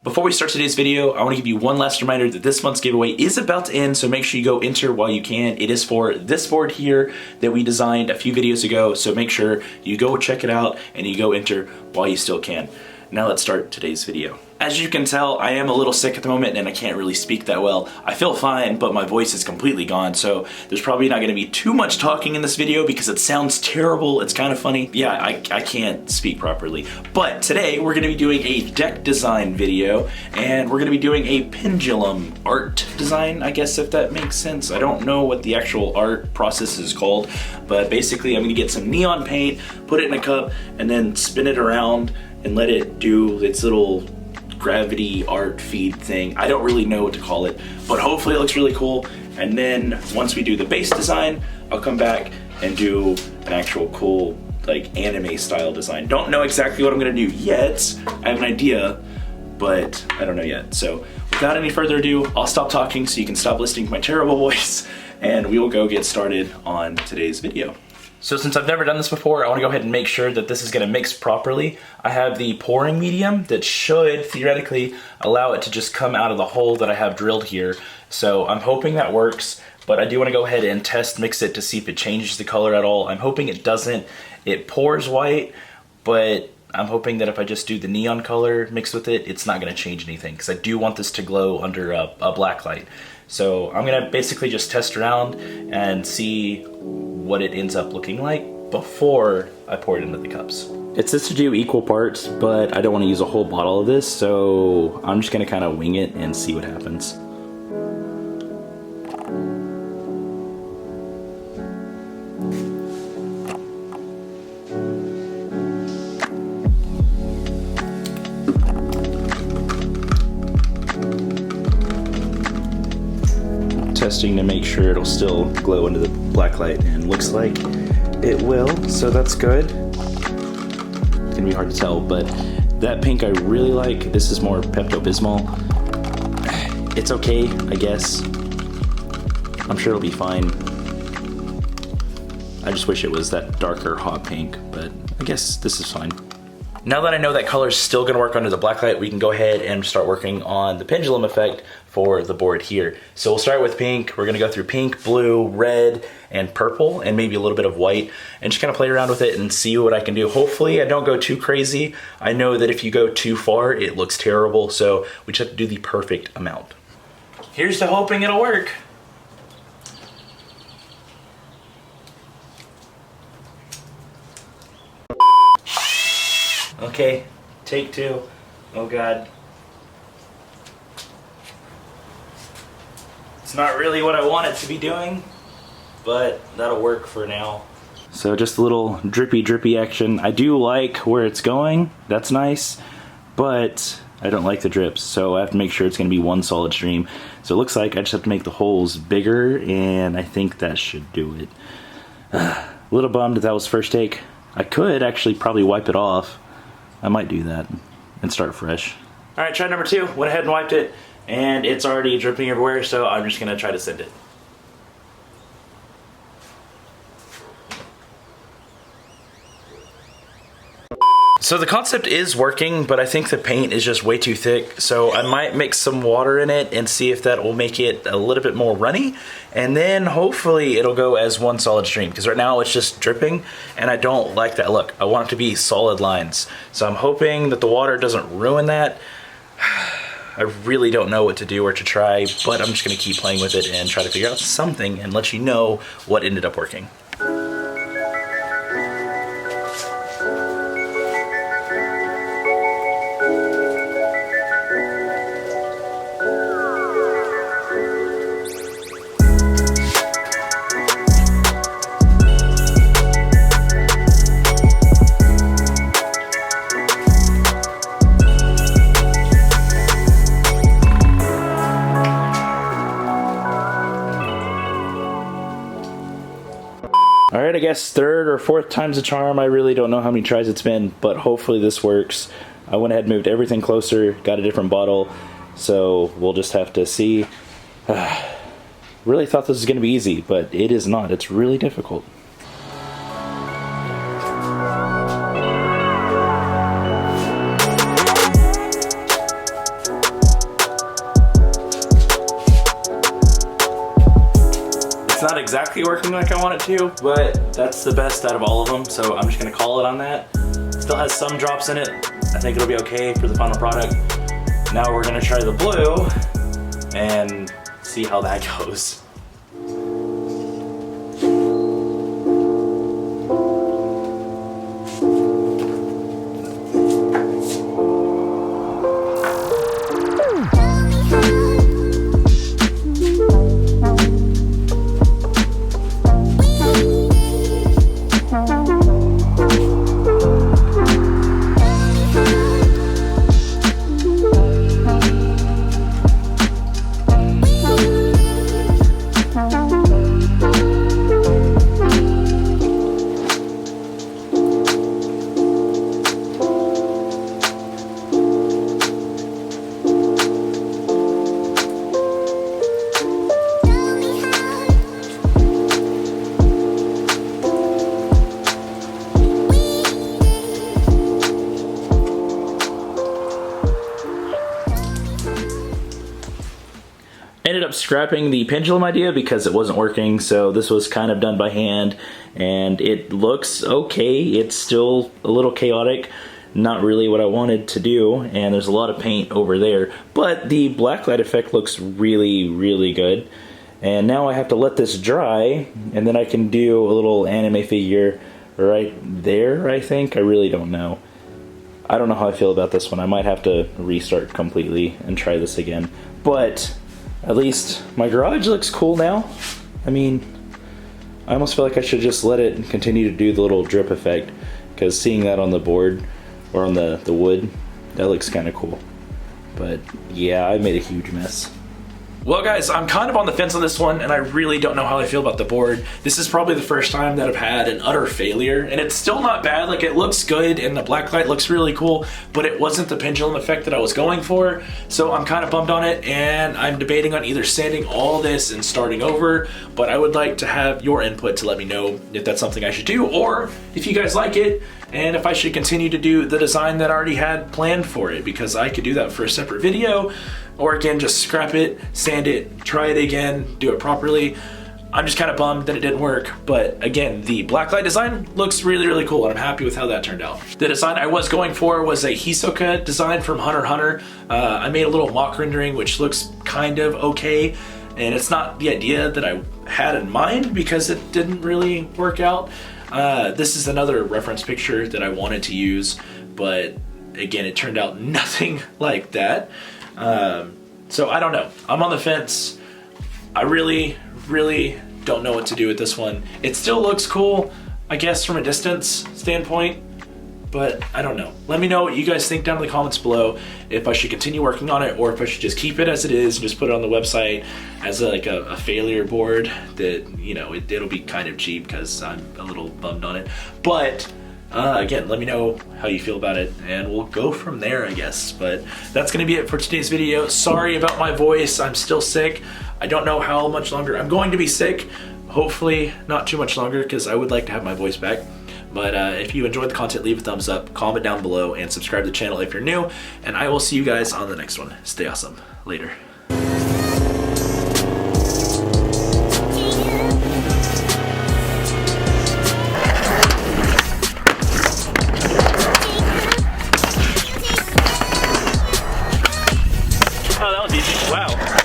Before we start today's video, I want to give you one last reminder that this month's giveaway is about to end, so make sure you go enter while you can. It is for this board here that we designed a few videos ago, so make sure you go check it out and you go enter while you still can. Now let's start today's video. As you can tell, I am a little sick at the moment and I can't really speak that well. I feel fine, but my voice is completely gone, so there's probably not gonna be too much talking in this video because it sounds terrible. It's kind of funny. Yeah, I can't speak properly. But today we're gonna be doing a deck design video and we're gonna be doing a pendulum art design, I guess, if that makes sense. I don't know what the actual art process is called, but basically I'm gonna get some neon paint, put it in a cup, and then spin it around and let it do its little gravity art feed thing. I don't really know what to call it, but hopefully it looks really cool. And then once we do the base design, I'll come back and do an actual cool like anime style design. Don't know exactly what I'm gonna do yet. I have an idea, but I don't know yet. So without any further ado, I'll stop talking so you can stop listening to my terrible voice and we will go get started on today's video. So since I've never done this before, I want to go ahead and make sure that this is going to mix properly. I have the pouring medium that should theoretically allow it to just come out of the hole that I have drilled here. So I'm hoping that works, but I do want to go ahead and test mix it to see if it changes the color at all. I'm hoping it doesn't. It pours white, but I'm hoping that if I just do the neon color mixed with it, it's not going to change anything because I do want this to glow under a black light. So I'm going to basically just test around and see what it ends up looking like before I pour it into the cups. It says to do equal parts, but I don't want to use a whole bottle of this, so I'm just going to kind of wing it and see what happens. Testing to make sure it'll still glow under the black light, and looks like it will, so that's good. It's gonna be hard to tell, but that pink I really like. This is more Pepto-Bismol. It's okay, I guess. I'm sure it'll be fine. I just wish it was that darker hot pink, but I guess this is fine. Now that I know that color is still gonna work under the black light, we can go ahead and start working on the pendulum effect for the board here. So we'll start with pink. We're gonna go through pink, blue, red, and purple, and maybe a little bit of white, and just kind of play around with it and see what I can do. Hopefully I don't go too crazy. I know that if you go too far, it looks terrible, so we just have to do the perfect amount. Here's to hoping it'll work. Okay, take two. Oh God. It's not really what I want it to be doing, but that'll work for now. So just a little drippy action. I do like where it's going, that's nice, but I don't like the drips, so I have to make sure it's gonna be one solid stream. So it looks like I just have to make the holes bigger, and I think that should do it. A little bummed that was first take. I could actually probably wipe it off. I might do that and start fresh. All right, try number two. Went ahead and wiped it, and it's already dripping everywhere, so I'm just gonna try to send it. So the concept is working, but I think the paint is just way too thick, so I might mix some water in it and see if that will make it a little bit more runny, and then hopefully it'll go as one solid stream, because right now it's just dripping, and I don't like that look. I want it to be solid lines, so I'm hoping that the water doesn't ruin that. I really don't know what to do or to try, but I'm just gonna keep playing with it and try to figure out something and let you know what ended up working. Alright, I guess third or fourth time's a charm. I really don't know how many tries it's been, but hopefully this works. I went ahead and moved everything closer, got a different bottle, so we'll just have to see. Really thought this was going to be easy, but it is not. It's really difficult. not exactly working like I want it to, but that's the best out of all of them, so I'm just gonna call it on that. Still has some drops in it. I think it'll be okay for the final product. Now we're gonna try the blue and see how that goes. Ended up scrapping the pendulum idea because it wasn't working, so this was kind of done by hand, and it looks okay. It's still a little chaotic, not really what I wanted to do, and there's a lot of paint over there, but the blacklight effect looks really, really good. And now I have to let this dry, and then I can do a little anime figure right there, I think. I really don't know. I don't know how I feel about this one. I might have to restart completely and try this again, but at least my garage looks cool now. I mean, I almost feel like I should just let it continue to do the little drip effect, because seeing that on the board or on the wood, that looks kind of cool. But yeah, I made a huge mess. Well guys, I'm kind of on the fence on this one, and I really don't know how I feel about the board. This is probably the first time that I've had an utter failure, and it's still not bad. Like, it looks good and the black light looks really cool, but it wasn't the pendulum effect that I was going for, so I'm kind of bummed on it, and I'm debating on either sanding all this and starting over, but I would like to have your input to let me know if that's something I should do, or if you guys like it, and if I should continue to do the design that I already had planned for it, because I could do that for a separate video, or again, just scrap it, sand it, try it again, do it properly. I'm just kind of bummed that it didn't work, but again, the blacklight design looks really, really cool, and I'm happy with how that turned out. The design I was going for was a Hisoka design from Hunter x Hunter. I made a little mock rendering, which looks kind of okay, and it's not the idea that I had in mind because it didn't really work out. This is another reference picture that I wanted to use, but again, it turned out nothing like that. So I don't know. I'm on the fence. I really don't know what to do with this one. It still looks cool, I guess, from a distance standpoint, but I don't know. Let me know what you guys think down in the comments below, if I should continue working on it or if I should just keep it as it is and just put it on the website as a failure board that, you know, it'll be kind of cheap because I'm a little bummed on it. But again, let me know how you feel about it, and we'll go from there, I guess. But that's gonna be it for today's video. Sorry about my voice, I'm still sick. I don't know how much longer I'm going to be sick. Hopefully not too much longer, because I would like to have my voice back. But if you enjoyed the content, leave a thumbs up, comment down below, and subscribe to the channel if you're new. And I will see you guys on the next one. Stay awesome. Later. Oh, that was easy. Wow.